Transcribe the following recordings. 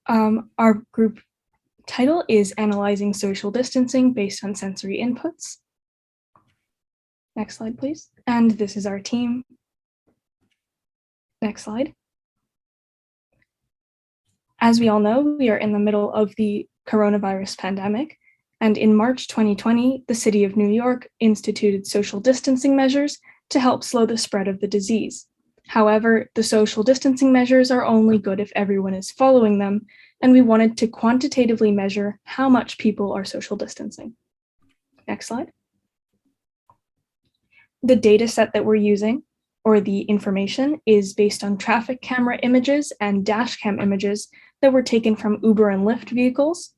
Our group title is Analyzing Social Distancing Based on Sensory Inputs. Next slide, please. And this is our team. Next slide. As we all know, we are in the middle of the coronavirus pandemic, and in March 2020, the city of New York instituted social distancing measures to help slow the spread of the disease. However, the social distancing measures are only good if everyone is following them, and we wanted to quantitatively measure how much people are social distancing. Next slide. The data set that we're using, or the information, is based on traffic camera images and dash cam images that were taken from Uber and Lyft vehicles.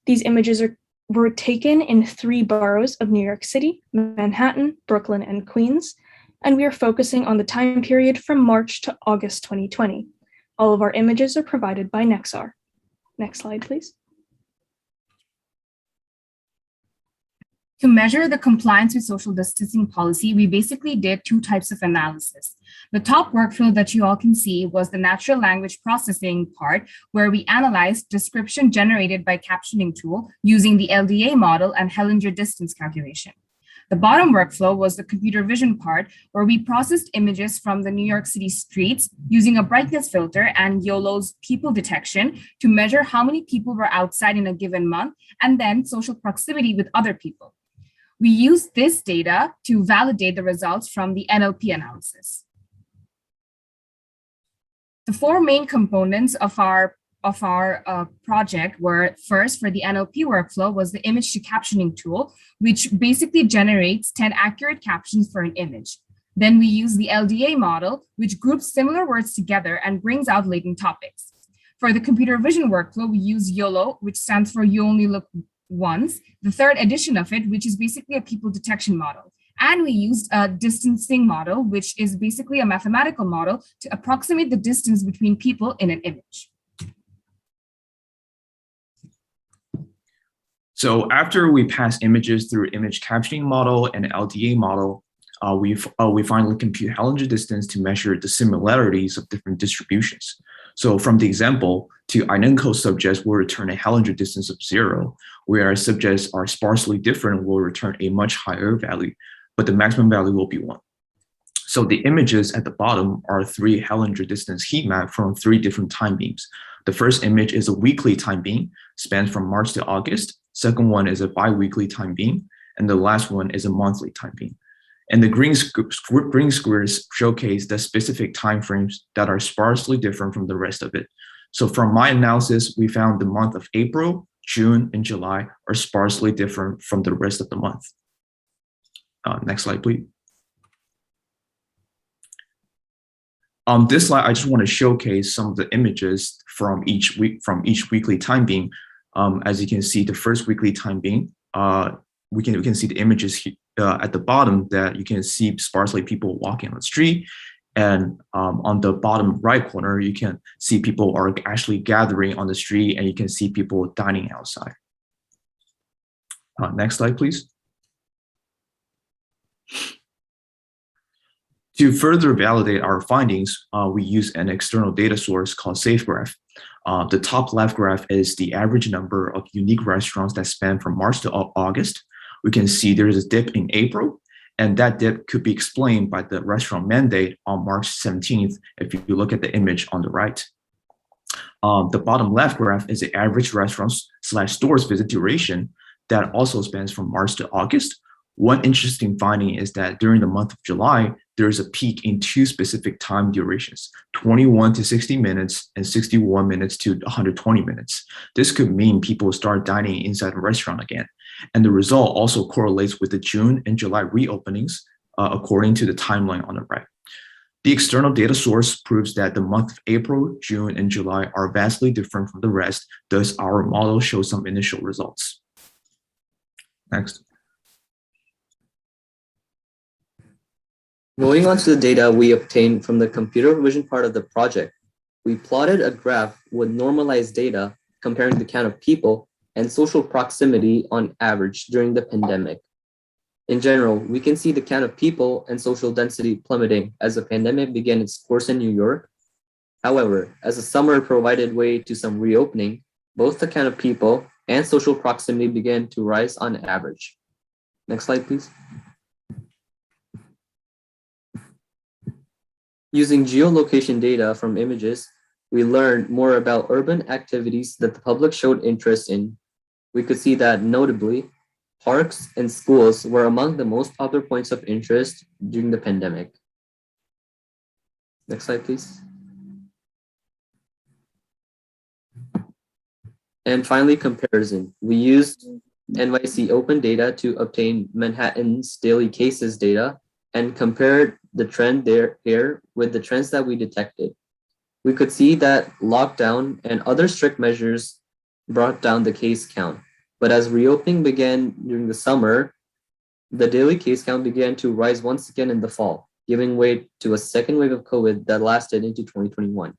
These images were taken in 3 boroughs of New York City, Manhattan, Brooklyn, and Queens, and we are focusing on the time period from March to August 2020. All of our images are provided by Nexar. Next slide, please. To measure the compliance with social distancing policy, we basically did 2 types of analysis. The top workflow that you all can see was the natural language processing part, where we analyzed description generated by captioning tool using the LDA model and Hellinger distance calculation. The bottom workflow was the computer vision part, where we processed images from the New York City streets using a brightness filter and YOLO's people detection to measure how many people were outside in a given month, and then social proximity with other people. We used this data to validate the results from the NLP analysis. The 4 main components of our project were, first, for the NLP workflow, was the image to captioning tool, which basically generates 10 accurate captions for an image. Then we use the LDA model, which groups similar words together and brings out latent topics. For the computer vision workflow, we use YOLO, which stands for You Only Look Once, the 3rd edition of it, which is basically a people detection model. And we used a distancing model, which is basically a mathematical model to approximate the distance between people in an image. So after we pass images through image captioning model and LDA model, we finally compute Hellinger distance to measure the similarities of different distributions. So from the example, 2 identical subjects will return a Hellinger distance of 0, whereas subjects are sparsely different will return a much higher value, but the maximum value will be 1. So the images at the bottom are 3 Hellinger distance heat map from 3 different time beams. The first image is a weekly time beam, spans from March to August. Second one is a bi-weekly time beam, and the last one is a monthly time beam. And the green squares showcase the specific timeframes that are sparsely different from the rest of it. So from my analysis, we found the month of April, June, and July are sparsely different from the rest of the month. Next slide, please. On this slide, I just want to showcase some of the images from each weekly time beam. As you can see, the first weekly time beam, we can see the images at the bottom that you can see sparsely people walking on the street. And on the bottom right corner, you can see people are actually gathering on the street, and you can see people dining outside. Next slide, please. To further validate our findings, we use an external data source called SafeGraph. The top left graph is the average number of unique restaurants that span from March to August. We can see there is a dip in April, and that dip could be explained by the restaurant mandate on March 17th, if you look at the image on the right. The bottom left graph is the average restaurants/stores visit duration that also spans from March to August. One interesting finding is that during the month of July, there is a peak in 2 specific time durations, 21 to 60 minutes and 61 minutes to 120 minutes. This could mean people start dining inside a restaurant again. And the result also correlates with the June and July reopenings, according to the timeline on the right. The external data source proves that the month of April, June, and July are vastly different from the rest, thus our model shows some initial results. Next. Moving on to the data we obtained from the computer vision part of the project, we plotted a graph with normalized data comparing the count of people and social proximity on average during the pandemic. In general, we can see the count of people and social density plummeting as the pandemic began its course in New York, However, as the summer provided way to some reopening, both the count of people and social proximity began to rise on average. Next slide, please. Using geolocation data from images, we learned more about urban activities that the public showed interest in. We could see that notably, parks and schools were among the most popular points of interest during the pandemic. Next slide, please. And finally, comparison. We used NYC Open Data to obtain Manhattan's daily cases data and compared the trend here with the trends that we detected. We could see that lockdown and other strict measures brought down the case count. But as reopening began during the summer, the daily case count began to rise once again in the fall, giving way to a second wave of COVID that lasted into 2021.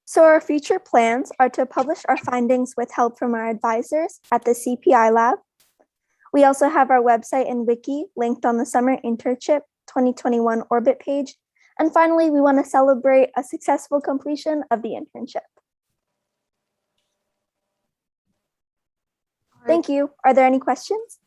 So our future plans are to publish our findings with help from our advisors at the CPI Lab. We also have our website and wiki linked on the Summer Internship 2021 Orbit page. And finally, we want to celebrate a successful completion of the internship. Thank you. Are there any questions?